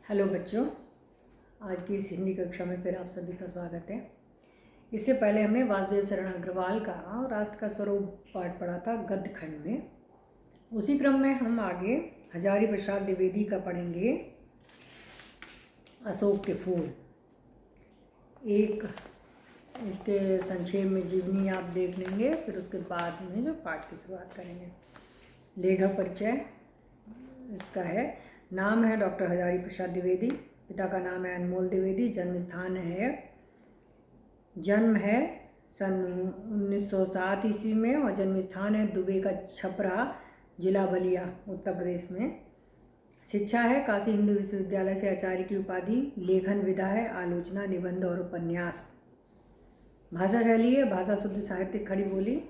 Hello बच्चों, आज की इस हिंदी कक्षा में फिर आप सभी का स्वागत है। इससे पहले हमने वासुदेव शरण अग्रवाल का राष्ट्र का स्वरूप पाठ पढ़ा था गद्य खंड में। उसी क्रम में हम आगे हजारी प्रसाद द्विवेदी का पढ़ेंगे अशोक के फूल। एक इसके संक्षेप में जीवनी आप देख लेंगे, फिर उसके बाद में जो पाठ की शुरुआत करेंगे। लेखक परिचय इसका है, नाम है डॉक्टर हजारी प्रसाद द्विवेदी, पिता का नाम है अनमोल द्विवेदी, जन्म है सन 1907 ईस्वी में और जन्म स्थान है दुबे का छपरा, जिला बलिया, उत्तर प्रदेश में। शिक्षा है काशी हिंदू विश्वविद्यालय से आचार्य की उपाधि। लेखन विधा है आलोचना, निबंध और उपन्यास। भाषा शैली है भाषा शुद्ध साहित्यिक खड़ी बोली,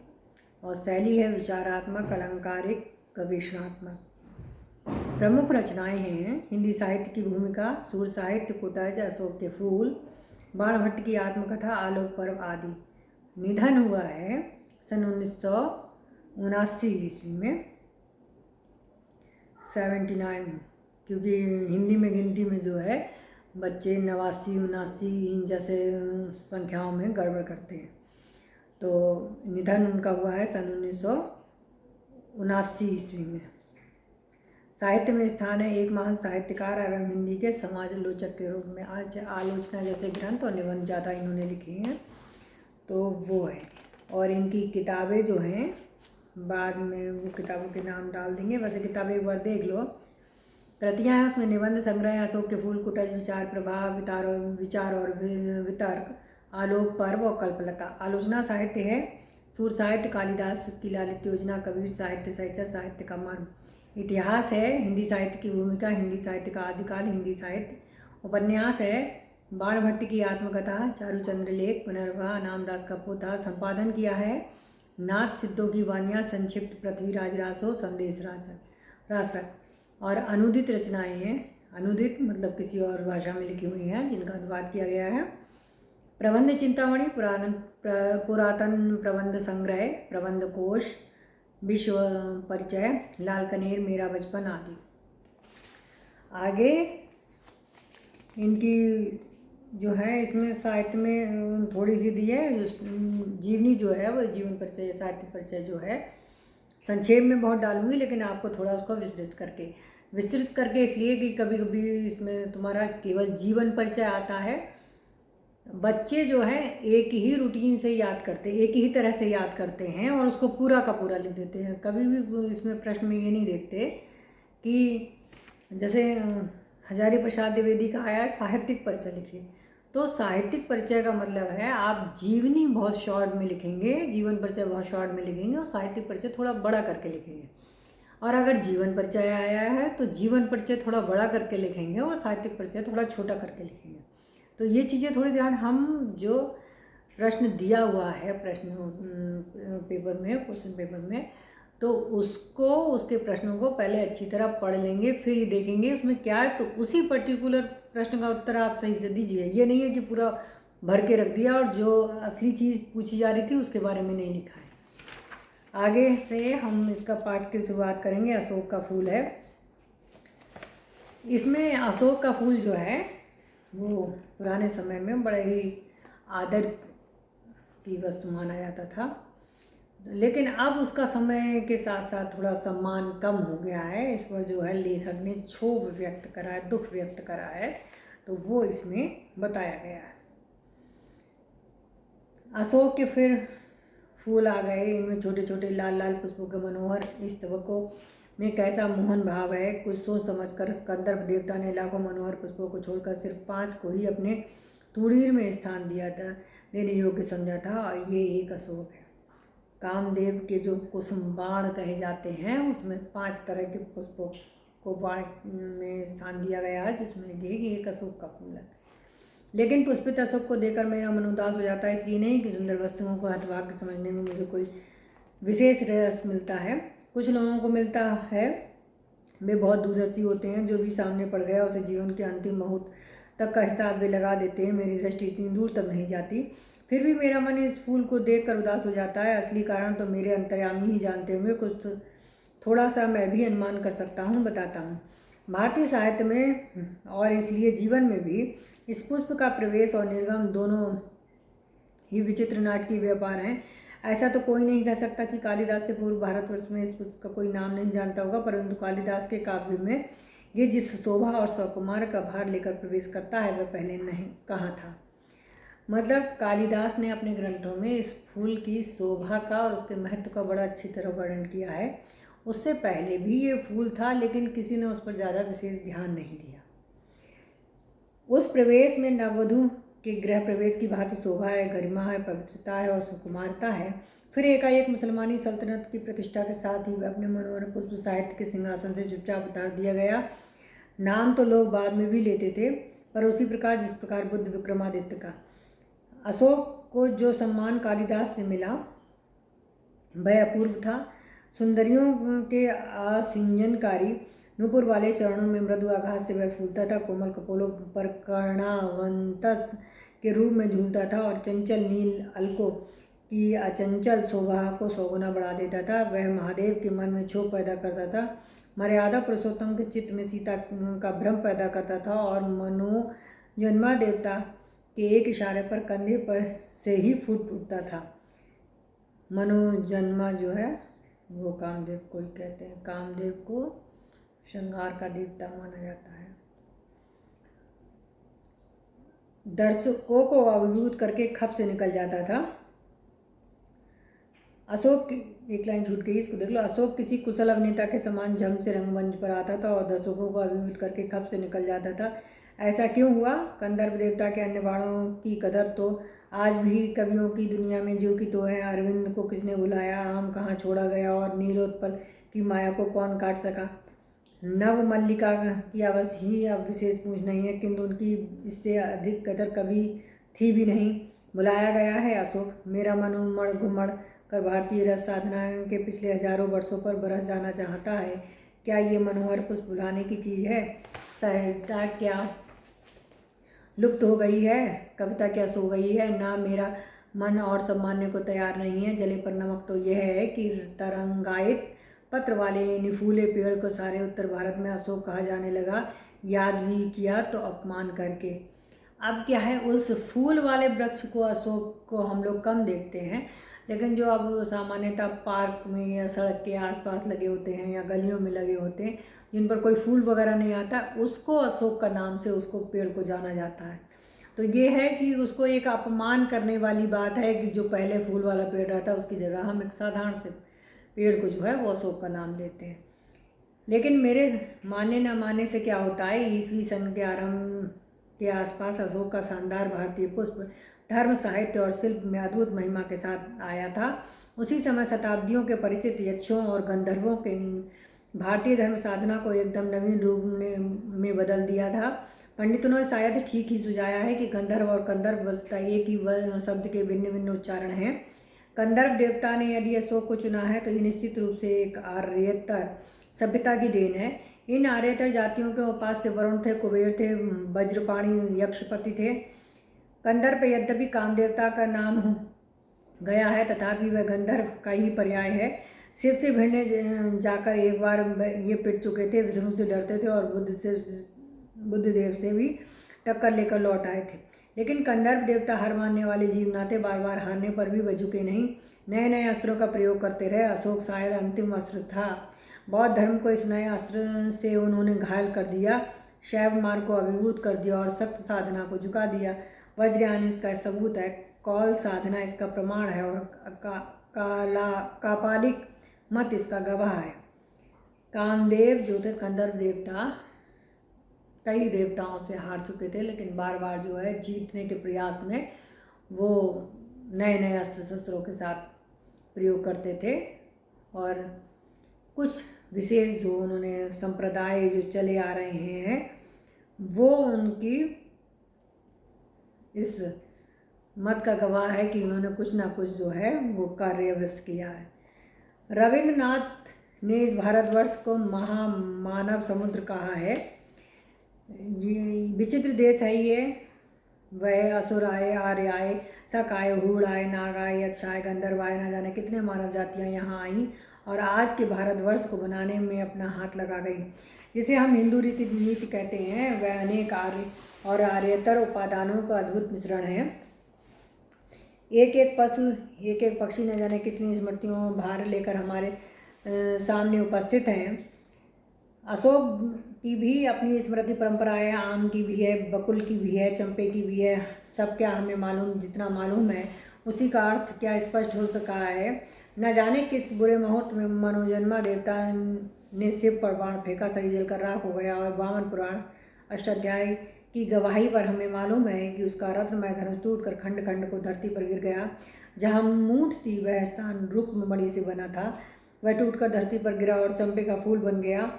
और शैली है विचारात्मक, अलंकारिक, गवेषणात्मक। प्रमुख रचनाएं हैं हिंदी साहित्य की भूमिका, सूर साहित्य, कुटज, अशोक के फूल, बाणभट्ट की आत्मकथा, आलोक पर्व आदि। निधन हुआ है सन 1979 ईस्वी में, 79, क्योंकि हिंदी में गिनती में जो है बच्चे 89, 79 इन जैसे संख्याओं में गड़बड़ करते हैं। तो निधन उनका हुआ है सन 1979 ईस्वी में। साहित्य में स्थान है एक महान साहित्यकार एवं हिंदी के समालोचक के रूप में। आज आलोचना जैसे ग्रंथ और निबंध ज़्यादा इन्होंने लिखे हैं, तो वो है। और इनकी किताबें जो हैं बाद में वो किताबों के नाम डाल देंगे, वैसे किताबें एक बार देख लो। कृतियाँ हैं उसमें निबंध संग्रह, अशोक के फूल, कुटज, विचार प्रभाव, विचार और वितर्क, आलोक पर्व और कल्पलता। आलोचना साहित्य है सूर साहित्य, कालिदास की लालित योजना, कबीर साहित्य, सहचर साहित्य का मर्म। इतिहास है हिंदी साहित्य की भूमिका, हिंदी साहित्य का आदिकाल, हिंदी साहित्य। उपन्यास है बाणभट्ट की आत्मकथा, चारूचंद्र लेख, पुनर्वाह, नामदास का पोथा। संपादन किया है नाथ सिद्धों की वानियाँ, संक्षिप्त, पृथ्वीराज रासो, संदेश रासक। और अनुदित रचनाएं हैं, अनुदित मतलब किसी और भाषा में लिखी हुई हैं जिनका अनुवाद किया गया है। प्रबंध चिंतामणि, पुरातन प्रबंध संग्रह, प्रबंध कोश, विश्व परिचय, लाल कनेर, मेरा बचपन आदि। आगे इनकी जो है इसमें साहित्य में थोड़ी सी दी है, जीवनी जो है वो जीवन परिचय, साहित्य परिचय जो है संक्षेप में बहुत डालूंगी, लेकिन आपको थोड़ा उसको विस्तृत करके इसलिए कि कभी कभी इसमें तुम्हारा केवल जीवन परिचय आता है। बच्चे जो हैं एक ही रूटीन से याद करते, एक ही तरह से याद करते हैं और उसको पूरा का पूरा लिख देते हैं। कभी भी इसमें प्रश्न में ये नहीं देखते कि जैसे हजारी प्रसाद द्विवेदी का आया साहित्यिक परिचय लिखिए, तो साहित्यिक परिचय का मतलब है आप जीवनी बहुत शॉर्ट में लिखेंगे, जीवन परिचय बहुत शॉर्ट में लिखेंगे और साहित्यिक परिचय थोड़ा बड़ा करके लिखेंगे। और अगर जीवन परिचय आया है तो जीवन परिचय थोड़ा बड़ा करके लिखेंगे और साहित्यिक परिचय थोड़ा छोटा करके लिखेंगे। तो ये चीज़ें थोड़ी ध्यान, हम जो प्रश्न दिया हुआ है प्रश्न पेपर में, क्वेश्चन पेपर में, तो उसको, उसके प्रश्नों को पहले अच्छी तरह पढ़ लेंगे, फिर ये देखेंगे उसमें क्या है, तो उसी पर्टिकुलर प्रश्न का उत्तर आप सही से दीजिए। ये नहीं है कि पूरा भर के रख दिया और जो असली चीज़ पूछी जा रही थी उसके बारे में नहीं लिखा है। आगे से हम इसका पाठ की शुरुआत करेंगे। अशोक का फूल है। इसमें अशोक का फूल जो है वो पुराने समय में बड़े ही आदर की वस्तु माना जाता था, लेकिन अब उसका समय के साथ साथ थोड़ा सम्मान कम हो गया है। इस पर जो है लेखक ने क्षोभ व्यक्त करा है, दुख व्यक्त करा है, तो वो इसमें बताया गया है। अशोक के फिर फूल आ गए, इनमें छोटे छोटे लाल लाल पुष्पों के मनोहर इस तवक्को में कैसा मोहन भाव है। कुछ सोच समझकर कंदर्प देवता ने लाखों मनोहर पुष्पों को छोड़कर सिर्फ 5 को ही अपने तुड़ीर में स्थान दिया था, देने योग्य समझा था, और ये एक अशोक है। कामदेव के जो कुसुम बाण कहे जाते हैं उसमें 5 तरह के पुष्पों को बाण में स्थान दिया गया है, जिसमें एक अशोक का फूल है। लेकिन पुष्पित अशोक को देखकर मेरा मन उदास हो जाता है, इसलिए नहीं कि सुंदर वस्तुओं को हतभाग्य समझने में मुझे कोई विशेष रस मिलता है। कुछ लोगों को मिलता है, वे बहुत दूरदर्शी होते हैं, जो भी सामने पड़ गया उसे जीवन के अंतिम मुहूर्त तक का हिसाब वे लगा देते हैं। मेरी दृष्टि इतनी दूर तक नहीं जाती, फिर भी मेरा मन इस फूल को देखकर उदास हो जाता है। असली कारण तो मेरे अंतर्यामी ही जानते होंगे, कुछ थोड़ा सा मैं भी अनुमान कर सकता हूँ, बताता हूँ। भारतीय साहित्य में और इसलिए जीवन में भी इस पुष्प का प्रवेश और निर्गम दोनों ही विचित्र नाटकीय व्यापार हैं। ऐसा तो कोई नहीं कह सकता कि कालिदास से पूर्व भारतवर्ष में इस पुष्प का कोई नाम नहीं जानता होगा, परंतु कालिदास के काव्य में ये जिस शोभा और सकुमार का भार लेकर प्रवेश करता है वह पहले नहीं कहाँ था। मतलब कालिदास ने अपने ग्रंथों में इस फूल की शोभा का और उसके महत्व का बड़ा अच्छी तरह वर्णन किया है। उससे पहले भी ये फूल था, लेकिन किसी ने उस पर ज़्यादा विशेष ध्यान नहीं दिया। उस प्रवेश में नववधू के गृह प्रवेश की भांति शोभा है, गरिमा है, पवित्रता है और सुकुमारता है। फिर एकाएक मुसलमानी सल्तनत की प्रतिष्ठा के साथ ही वह अपने मनोहर पुष्प साहित्य के सिंहासन से चुपचाप उतार दिया गया। नाम तो लोग बाद में भी लेते थे, पर उसी प्रकार जिस प्रकार बुद्ध विक्रमादित्य का अशोक को जो सम्मान कालिदास से मिला वह अपूर्व था। सुंदरियों के आसिंजनकारी नूपुर वाले चरणों में मृदु आघात से वह फूलता था, कोमल कपोलों पर कर्णावंतस के रूप में झूलता था और चंचल नील अलकों की अचंचल शोभा को सौगुना बढ़ा देता था। वह महादेव के मन में क्षोभ पैदा करता था, मर्यादा पुरुषोत्तम के चित्त में सीता का भ्रम पैदा करता था और मनोजन्मा देवता के एक इशारे पर कंधे पर से ही फूट उठता था। मनोजन्मा जो है वो कामदेव को ही कहते हैं। कामदेव को श्रृंगार का देवता माना जाता है। दर्शकों को अभिभूत करके खप से निकल जाता था। अशोक, एक लाइन छूट गई, इसको देख लो। अशोक किसी कुशल अभिनेता के समान झम से रंगमंच पर आता था और दर्शकों को अभिभूत करके खप से निकल जाता था। ऐसा क्यों हुआ? कंदर्प देवता के अन्य बाणों की कदर तो आज भी कवियों की दुनिया में जो कि तो है। अरविंद को किसने बुलाया, आम कहाँ छोड़ा गया और नीलोत्पल की माया को कौन काट सका। नव मल्लिका की अवश्य ही अब विशेष पूछ नहीं है, किंतु उनकी इससे अधिक कदर कभी थी भी नहीं। बुलाया गया है अशोक, मेरा मन उमड़ घुमड़ कर भारतीय रस साधना के पिछले हजारों वर्षों पर बरस जाना चाहता है। क्या ये मनोहर पुष्प बुलाने की चीज़ है? सहजता क्या लुप्त हो गई है? कविता क्या सो गई है? ना, मेरा मन और सब मानने को तैयार नहीं है। जले पर नमक तो यह है कि तरंगायित पत्र वाले निफूले पेड़ को सारे उत्तर भारत में अशोक कहा जाने लगा, याद भी किया तो अपमान करके। अब क्या है, उस फूल वाले वृक्ष को, अशोक को हम लोग कम देखते हैं, लेकिन जो अब सामान्यतः पार्क में या सड़क के आसपास लगे होते हैं या गलियों में लगे होते हैं जिन पर कोई फूल वगैरह नहीं आता, उसको अशोक का नाम से उसको पेड़ को जाना जाता है। तो ये है कि उसको एक अपमान करने वाली बात है कि जो पहले फूल वाला पेड़ रहता है उसकी जगह हम एक साधारण से पेड़ को जो है वो अशोक का नाम देते हैं। लेकिन मेरे मानने न मानने से क्या होता है, ईस्वी सन के आरंभ के आसपास अशोक का शानदार भारतीय पुष्प धर्म, साहित्य और शिल्प में अद्भुत महिमा के साथ आया था। उसी समय शताब्दियों के परिचित यक्षों और गंधर्वों के भारतीय धर्म साधना को एकदम नवीन रूप में बदल दिया था। पंडितों ने शायद ठीक ही सुझाया है कि गंधर्व और कंदर्प वस्तुतः एक ही शब्द के भिन्न भिन्न उच्चारण हैं। कंदर्प देवता ने यदि अशोक को चुना है तो ये निश्चित रूप से एक आर्येतर सभ्यता की देन है। इन आर्येतर जातियों के उपास्य वरुण थे, कुबेर थे, वज्रपाणी यक्षपति थे। कंदर्प यद्यपि कामदेवता का नाम गया है, तथापि वह गंधर्व का ही पर्याय है। शिव से भिड़ने जाकर एक बार ये पिट चुके थे, विष्णु से डरते थे और बुद्धदेव से भी टक्कर लेकर लौट आए थे। लेकिन कंदर्प देवता हार मानने वाले जीव ना थे। बार बार हारने पर भी वह झुके नहीं, नए नए अस्त्रों का प्रयोग करते रहे। अशोक शायद अंतिम अस्त्र था। बौद्ध धर्म को इस नए अस्त्र से उन्होंने घायल कर दिया, शैव मार्ग को अभिभूत कर दिया और सख्त साधना को झुका दिया। वज्रयान इसका सबूत है, कौल साधना इसका प्रमाण है और कापालिक मत इसका गवाह है। कामदेव जो थे कंदर्प देवता कई देवताओं से हार चुके थे, लेकिन बार बार जो है जीतने के प्रयास में वो नए नए अस्त्र शस्त्रों के साथ प्रयोग करते थे। और कुछ विशेष जो उन्होंने संप्रदाय जो चले आ रहे हैं वो उनकी इस मत का गवाह है कि उन्होंने कुछ ना कुछ जो है वो कार्य अवश्य किया है। रविंद्रनाथ ने इस भारतवर्ष को महामानव समुद्र कहा है। ये विचित्र देश है ये। वह असुर आए, आर्य आए, शक आए, हूड़ आए, नाग आए, यक्ष आए, गंधर्व आए, ना जाने कितने मानव जातियाँ यहाँ आईं और आज के भारतवर्ष को बनाने में अपना हाथ लगा गई। जिसे हम हिंदू रीति नीति कहते हैं, वह अनेक आर्य और आर्यतर उपादानों का अद्भुत मिश्रण है। एक एक पक्षी न जाने कितनी स्मृतियों भार लेकर हमारे सामने उपस्थित हैं। अशोक की भी अपनी स्मृति परंपराएं, आम की भी है, बकुल की भी है, चंपे की भी है। सब क्या हमें मालूम, जितना मालूम है उसी का अर्थ क्या स्पष्ट हो सका है। न जाने किस बुरे मुहूर्त में मनोजन्मा देवता ने शिव पर बाण फेंका, शरीर जलकर राख हो गया और वामन पुराण अष्टाध्याय की गवाही पर हमें मालूम है कि उसका रत्नमय धनुष टूटकर खंड खंड को धरती पर गिर गया। जहाँ मूठ थी वह स्थान रुक्म मणि से बना था, वह टूटकर धरती पर गिरा और चंपे का फूल बन गया।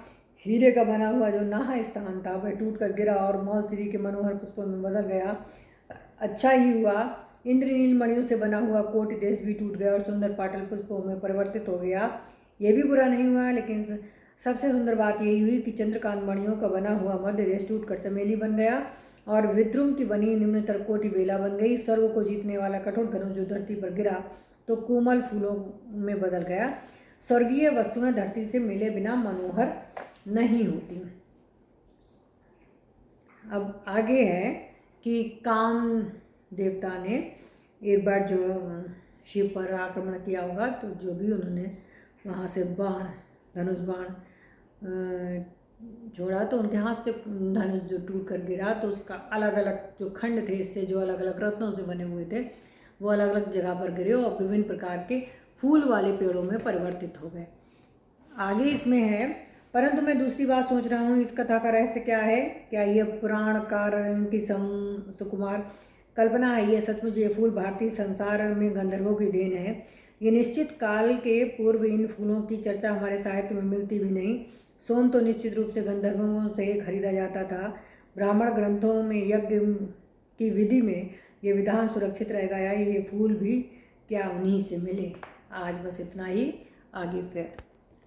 हीरे का बना हुआ जो नाहा स्थान था वह टूटकर गिरा और मौलश्री के मनोहर पुष्पों में बदल गया। अच्छा ही हुआ, इंद्रनील मणियों से बना हुआ कोटि देश भी टूट गया और सुंदर पाटल पुष्पों में परिवर्तित हो गया। ये भी बुरा नहीं हुआ, लेकिन सबसे सुंदर बात यही हुई कि चंद्रकांत मणियों का बना हुआ मध्य देश टूटकर चमेली बन गया और विद्रुम की बनी निम्नतर कोटि बेला बन गई। स्वर्ग को जीतने वाला कठोर धनुष जो धरती पर गिरा तो कोमल फूलों में बदल गया। स्वर्गीय वस्तुएं धरती से मिले बिना मनोहर नहीं होती। अब आगे है कि काम देवता ने एक बार जो शिव पर आक्रमण किया होगा, तो जो भी उन्होंने वहाँ से बाण, धनुष बाण छोड़ा तो उनके हाथ से धनुष जो टूट कर गिरा तो उसका अलग अलग जो खंड थे, इससे जो अलग अलग रत्नों से बने हुए थे, वो अलग अलग जगह पर गिरे और विभिन्न प्रकार के फूल वाले पेड़ों में परिवर्तित हो गए। आगे इसमें है, परंतु मैं दूसरी बात सोच रहा हूँ, इस कथा का रहस्य क्या है? क्या यह पुराणकार की सुकुमार कल्पना है? यह सचमुच ये फूल भारतीय संसार में गंधर्वों की देन है? ये निश्चित काल के पूर्व इन फूलों की चर्चा हमारे साहित्य में मिलती भी नहीं। सोम तो निश्चित रूप से गंधर्वों से खरीदा जाता था। ब्राह्मण ग्रंथों में यज्ञ की विधि में ये विधान सुरक्षित रह गया, ये फूल भी क्या उन्हीं से मिले। आज बस इतना ही, आगे फिर